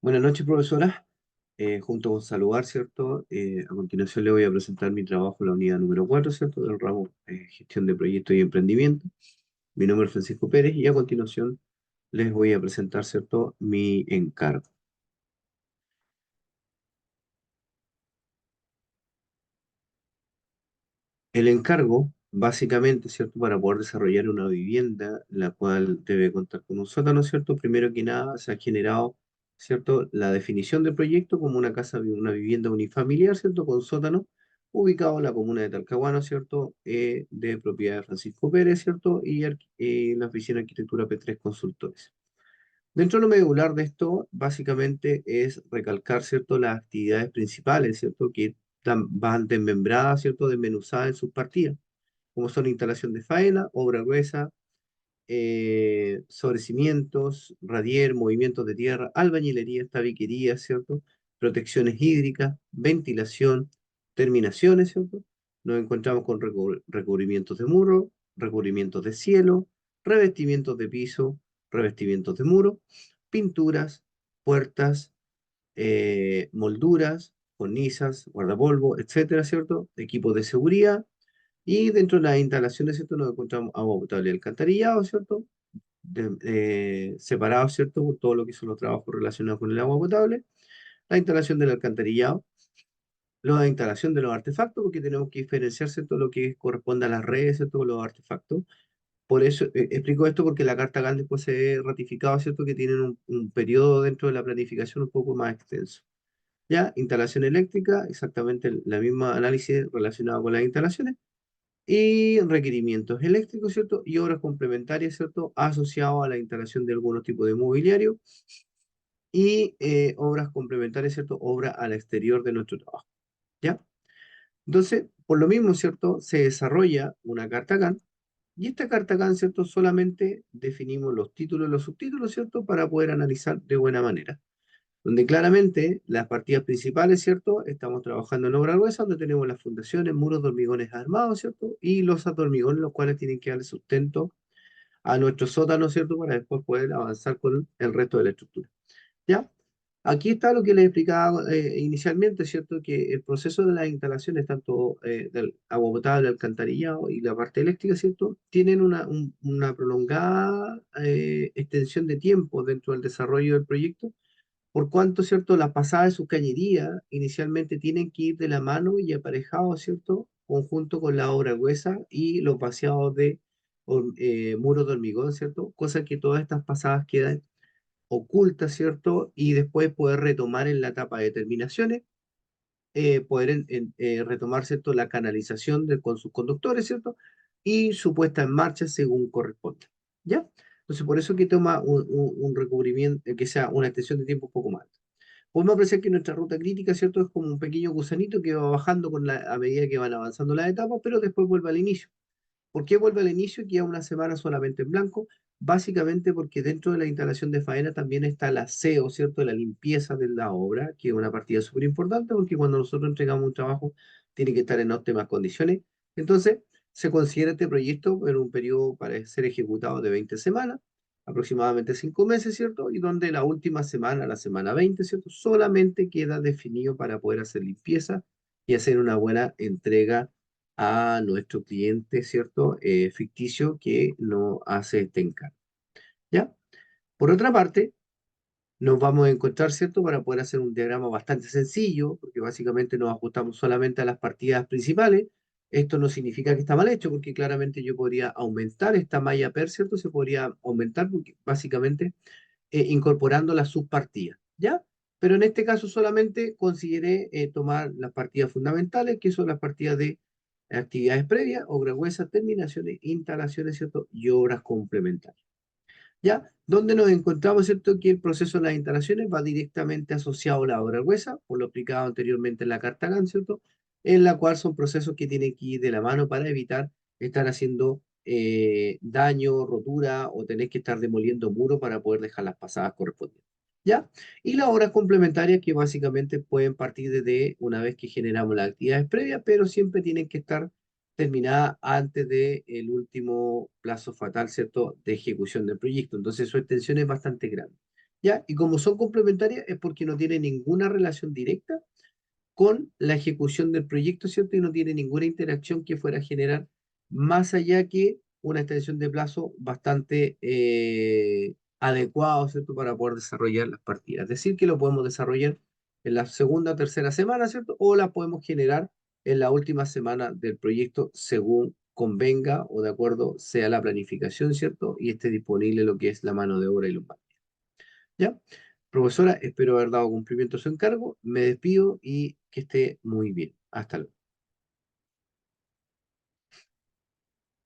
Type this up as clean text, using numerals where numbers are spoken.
Buenas noches, profesora. Junto con saludar, ¿cierto? A continuación le voy a presentar mi trabajo en la unidad número 4, ¿cierto? Del ramo Gestión de Proyectos y Emprendimiento. Mi nombre es Francisco Pérez y a continuación les voy a presentar, ¿cierto? Mi encargo. El encargo, básicamente, ¿cierto? Para poder desarrollar una vivienda, la cual debe contar con un sótano, ¿cierto? Primero que nada, se ha generado, ¿cierto? La definición del proyecto como una casa, una vivienda unifamiliar, ¿cierto? Con sótano, ubicado en la comuna de Talcahuano, ¿cierto? De propiedad de Francisco Pérez, ¿cierto? Y la oficina de arquitectura P3 Consultores. Dentro de lo medular de esto, básicamente es recalcar, ¿cierto? Las actividades principales, ¿cierto? Que van desmembradas, ¿cierto? Desmenuzadas en sus partidas como son instalación de faena, obra gruesa, sobre cimientos, radier, movimientos de tierra, albañilería, tabiquería, ¿cierto? Protecciones hídricas, ventilación, terminaciones, ¿cierto? Nos encontramos con recubrimientos de muro, recubrimientos de cielo, revestimientos de piso, revestimientos de muro, pinturas, puertas, molduras, cornisas, guardapolvo, etcétera, ¿cierto? Equipos de seguridad, y dentro de las instalaciones, ¿cierto? Nos encontramos agua potable y alcantarillado, ¿cierto? Separados, ¿cierto? Por todo lo que son los trabajos relacionados con el agua potable, la instalación del alcantarillado, la instalación de los artefactos, porque tenemos que diferenciar, ¿cierto? Lo que corresponde a las redes, ¿cierto? Con los artefactos. Por eso explico esto porque la Carta GAN después se ha ratificado, ¿cierto? Que tienen un periodo dentro de la planificación un poco más extenso. Ya, instalación eléctrica, exactamente la misma análisis relacionado con las instalaciones y requerimientos eléctricos, ¿cierto? Y obras complementarias, ¿cierto? Asociados a la instalación de algunos tipos de mobiliario y obras complementarias, ¿cierto? Obra al exterior de nuestro trabajo, ¿ya? Entonces, por lo mismo, ¿cierto? Se desarrolla una carta GAN y esta carta GAN, ¿cierto? Solamente definimos los títulos y los subtítulos, ¿cierto? Para poder analizar de buena manera. Donde claramente las partidas principales, ¿cierto? Estamos trabajando en obra gruesa, donde tenemos las fundaciones, muros de hormigones armados, ¿cierto? Y los de hormigón, los cuales tienen que darle sustento a nuestro sótano, ¿cierto? Para después poder avanzar con el resto de la estructura. ¿Ya? Aquí está lo que les explicaba inicialmente, ¿cierto? Que el proceso de las instalaciones, tanto del agua potable, alcantarillado y la parte eléctrica, ¿cierto? Tienen una prolongada extensión de tiempo dentro del desarrollo del proyecto por cuanto, ¿cierto? Las pasadas de sus cañerías inicialmente tienen que ir de la mano y aparejados, ¿cierto? Conjunto con la obra gruesa y los vaciados de muros de hormigón, ¿cierto? Cosa que todas estas pasadas quedan ocultas, ¿cierto? Y después poder retomar en la etapa de terminaciones, poder retomar, ¿cierto? La canalización con sus conductores, ¿cierto? Y su puesta en marcha según corresponde, ¿ya? Entonces, por eso que toma un recubrimiento, que sea una extensión de tiempo un poco más. Podemos apreciar que nuestra ruta crítica, ¿cierto? Es como un pequeño gusanito que va bajando a medida que van avanzando las etapas, pero después vuelve al inicio. ¿Por qué vuelve al inicio y queda una semana solamente en blanco? Básicamente porque dentro de la instalación de faena también está el aseo, ¿cierto? La limpieza de la obra, que es una partida súper importante porque cuando nosotros entregamos un trabajo tiene que estar en óptimas condiciones. Entonces, se considera este proyecto en un periodo para ser ejecutado de 20 semanas, aproximadamente 5 meses, ¿cierto? Y donde la última semana, la semana 20, ¿cierto? Solamente queda definido para poder hacer limpieza y hacer una buena entrega a nuestro cliente, ¿cierto? Ficticio que no hace este encargo, ¿ya? Por otra parte, nos vamos a encontrar, ¿cierto? Para poder hacer un diagrama bastante sencillo, porque básicamente nos ajustamos solamente a las partidas principales. Esto no significa que está mal hecho, porque claramente yo podría aumentar esta malla per, ¿cierto? Se podría aumentar porque básicamente incorporando las subpartidas, ¿ya? Pero en este caso solamente consideré tomar las partidas fundamentales, que son las partidas de actividades previas, obra gruesa, terminaciones, instalaciones, ¿cierto? Y obras complementarias, ¿ya? Donde nos encontramos, ¿cierto? Que el proceso de las instalaciones va directamente asociado a la obra gruesa, por lo explicado anteriormente en la carta GAN, ¿cierto? En la cual son procesos que tienen que ir de la mano para evitar estar haciendo daño, rotura o tener que estar demoliendo muros para poder dejar las pasadas correspondientes. ¿Ya? Y las obras complementarias que básicamente pueden partir desde una vez que generamos las actividades previas, pero siempre tienen que estar terminada antes del último plazo fatal, ¿cierto?, de ejecución del proyecto. Entonces su extensión es bastante grande. ¿ya? Y como son complementarias es porque no tienen ninguna relación directa con la ejecución del proyecto, ¿cierto? Y no tiene ninguna interacción que fuera a generar más allá que una extensión de plazo bastante adecuado, ¿cierto? Para poder desarrollar las partidas. Es decir, que lo podemos desarrollar en la segunda o tercera semana, ¿cierto? O la podemos generar en la última semana del proyecto según convenga o de acuerdo sea la planificación, ¿cierto? Y esté disponible lo que es la mano de obra y los materiales. ¿Ya? Profesora, espero haber dado cumplimiento a su encargo. Me despido y que esté muy bien. Hasta luego.